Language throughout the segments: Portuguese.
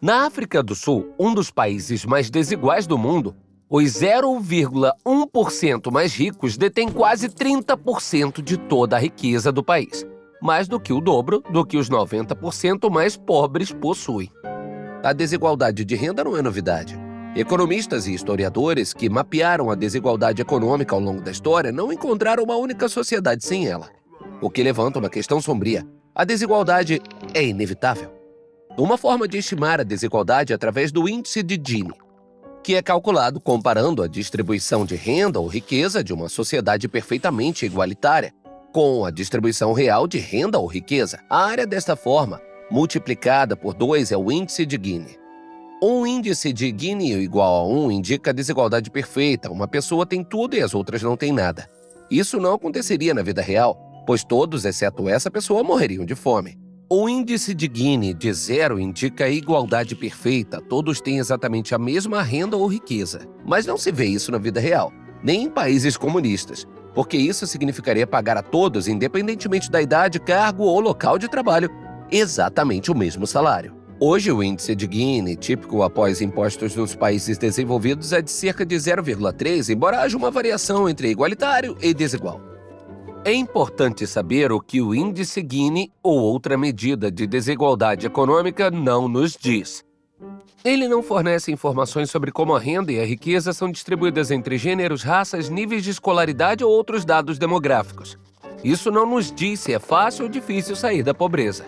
Na África do Sul, um dos países mais desiguais do mundo, os 0,1% mais ricos detêm quase 30% de toda a riqueza do país, mais do que o dobro do que os 90% mais pobres possuem. A desigualdade de renda não é novidade. Economistas e historiadores que mapearam a desigualdade econômica ao longo da história não encontraram uma única sociedade sem ela. O que levanta uma questão sombria. A desigualdade é inevitável. Uma forma de estimar a desigualdade é através do índice de Gini, que é calculado comparando a distribuição de renda ou riqueza de uma sociedade perfeitamente igualitária com a distribuição real de renda ou riqueza. A área desta forma, multiplicada por 2, é o índice de Gini. Um índice de Gini igual a 1 indica a desigualdade perfeita. Uma pessoa tem tudo e as outras não têm nada. Isso não aconteceria na vida real, pois todos, exceto essa pessoa, morreriam de fome. O índice de Gini de 0 indica a igualdade perfeita. Todos têm exatamente a mesma renda ou riqueza. Mas não se vê isso na vida real, nem em países comunistas, porque isso significaria pagar a todos, independentemente da idade, cargo ou local de trabalho, exatamente o mesmo salário. Hoje, o índice de Gini, típico após impostos nos países desenvolvidos, é de cerca de 0,3, embora haja uma variação entre igualitário e desigual. É importante saber o que o índice Gini ou outra medida de desigualdade econômica não nos diz. Ele não fornece informações sobre como a renda e a riqueza são distribuídas entre gêneros, raças, níveis de escolaridade ou outros dados demográficos. Isso não nos diz se é fácil ou difícil sair da pobreza.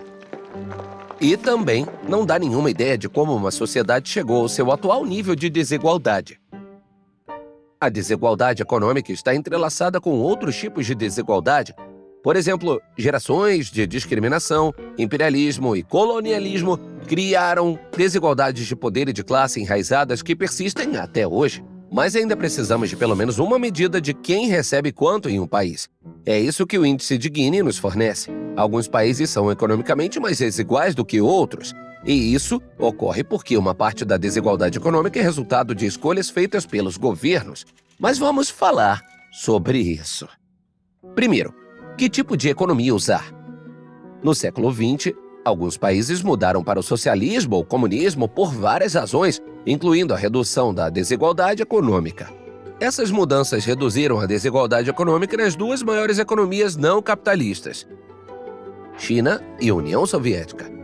E também não dá nenhuma ideia de como uma sociedade chegou ao seu atual nível de desigualdade. A desigualdade econômica está entrelaçada com outros tipos de desigualdade. Por exemplo, gerações de discriminação, imperialismo e colonialismo criaram desigualdades de poder e de classe enraizadas que persistem até hoje. Mas ainda precisamos de pelo menos uma medida de quem recebe quanto em um país. É isso que o índice de Gini nos fornece. Alguns países são economicamente mais desiguais do que outros. E isso ocorre porque uma parte da desigualdade econômica é resultado de escolhas feitas pelos governos. Mas vamos falar sobre isso. Primeiro, que tipo de economia usar? No século XX, alguns países mudaram para o socialismo ou comunismo por várias razões, incluindo a redução da desigualdade econômica. Essas mudanças reduziram a desigualdade econômica nas duas maiores economias não capitalistas, China e União Soviética.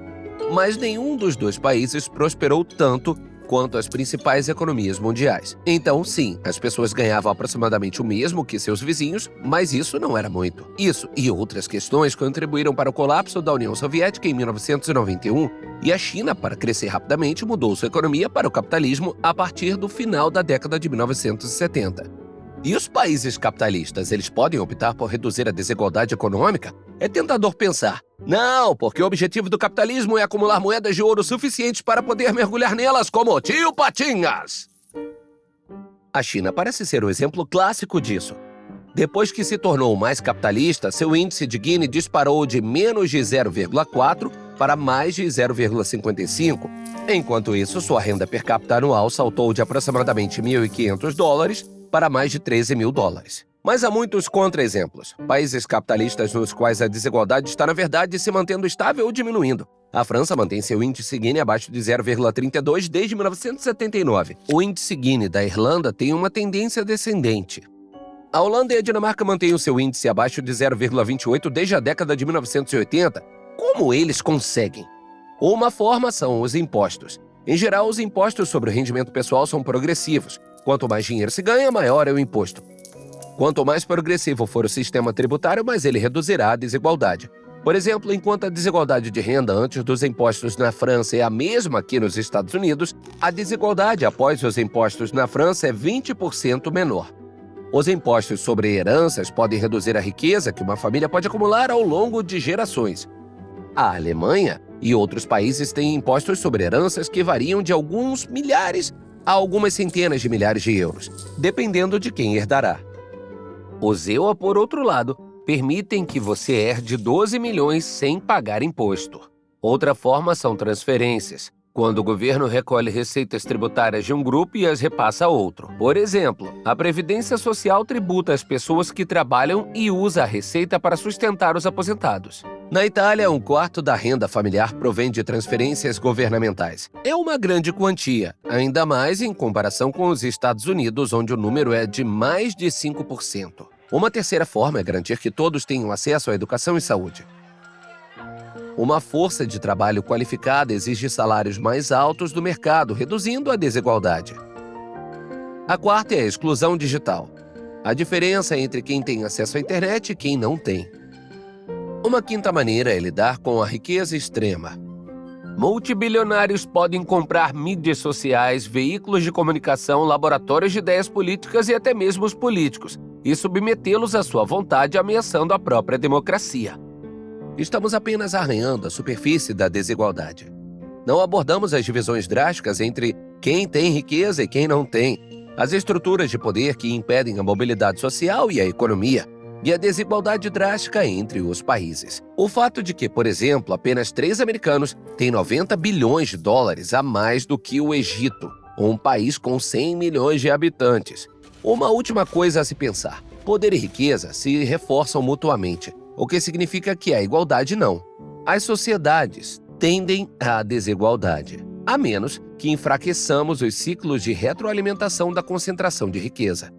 Mas nenhum dos dois países prosperou tanto quanto as principais economias mundiais. Então, sim, as pessoas ganhavam aproximadamente o mesmo que seus vizinhos, mas isso não era muito. Isso e outras questões contribuíram para o colapso da União Soviética em 1991, e a China, para crescer rapidamente, mudou sua economia para o capitalismo a partir do final da década de 1970. E os países capitalistas, eles podem optar por reduzir a desigualdade econômica? É tentador pensar. Não, porque o objetivo do capitalismo é acumular moedas de ouro suficientes para poder mergulhar nelas como o tio Patinhas. A China parece ser o exemplo clássico disso. Depois que se tornou mais capitalista, seu índice de Gini disparou de menos de 0,4 para mais de 0,55. Enquanto isso, sua renda per capita anual saltou de aproximadamente $1.500 para mais de $13 mil. Mas há muitos contra-exemplos. Países capitalistas nos quais a desigualdade está, na verdade, se mantendo estável ou diminuindo. A França mantém seu índice Gini abaixo de 0,32 desde 1979. O índice Gini da Irlanda tem uma tendência descendente. A Holanda e a Dinamarca mantêm o seu índice abaixo de 0,28 desde a década de 1980. Como eles conseguem? Uma forma são os impostos. Em geral, os impostos sobre o rendimento pessoal são progressivos. Quanto mais dinheiro se ganha, maior é o imposto. Quanto mais progressivo for o sistema tributário, mais ele reduzirá a desigualdade. Por exemplo, enquanto a desigualdade de renda antes dos impostos na França é a mesma aqui nos Estados Unidos, a desigualdade após os impostos na França é 20% menor. Os impostos sobre heranças podem reduzir a riqueza que uma família pode acumular ao longo de gerações. A Alemanha e outros países têm impostos sobre heranças que variam de alguns milhares a algumas centenas de milhares de euros, dependendo de quem herdará. Os EUA, por outro lado, permitem que você herde 12 milhões sem pagar imposto. Outra forma são transferências, quando o governo recolhe receitas tributárias de um grupo e as repassa a outro. Por exemplo, a Previdência Social tributa as pessoas que trabalham e usa a receita para sustentar os aposentados. Na Itália, 1/4 da renda familiar provém de transferências governamentais. É uma grande quantia, ainda mais em comparação com os Estados Unidos, onde o número é de mais de 5%. Uma terceira forma é garantir que todos tenham acesso à educação e saúde. Uma força de trabalho qualificada exige salários mais altos do mercado, reduzindo a desigualdade. A quarta é a exclusão digital. A diferença entre quem tem acesso à internet e quem não tem. Uma quinta maneira é lidar com a riqueza extrema. Multibilionários podem comprar mídias sociais, veículos de comunicação, laboratórios de ideias políticas e até mesmo os políticos, e submetê-los à sua vontade, ameaçando a própria democracia. Estamos apenas arranhando a superfície da desigualdade. Não abordamos as divisões drásticas entre quem tem riqueza e quem não tem, as estruturas de poder que impedem a mobilidade social e a economia, e a desigualdade drástica entre os países. O fato de que, por exemplo, apenas 3 americanos têm 90 bilhões de dólares a mais do que o Egito, um país com 100 milhões de habitantes. Uma última coisa a se pensar: poder e riqueza se reforçam mutuamente, o que significa que a igualdade não. As sociedades tendem à desigualdade, a menos que enfraqueçamos os ciclos de retroalimentação da concentração de riqueza.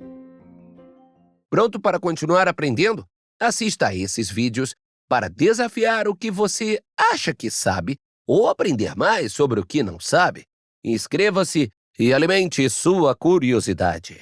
Pronto para continuar aprendendo? Assista a esses vídeos para desafiar o que você acha que sabe ou aprender mais sobre o que não sabe. Inscreva-se e alimente sua curiosidade.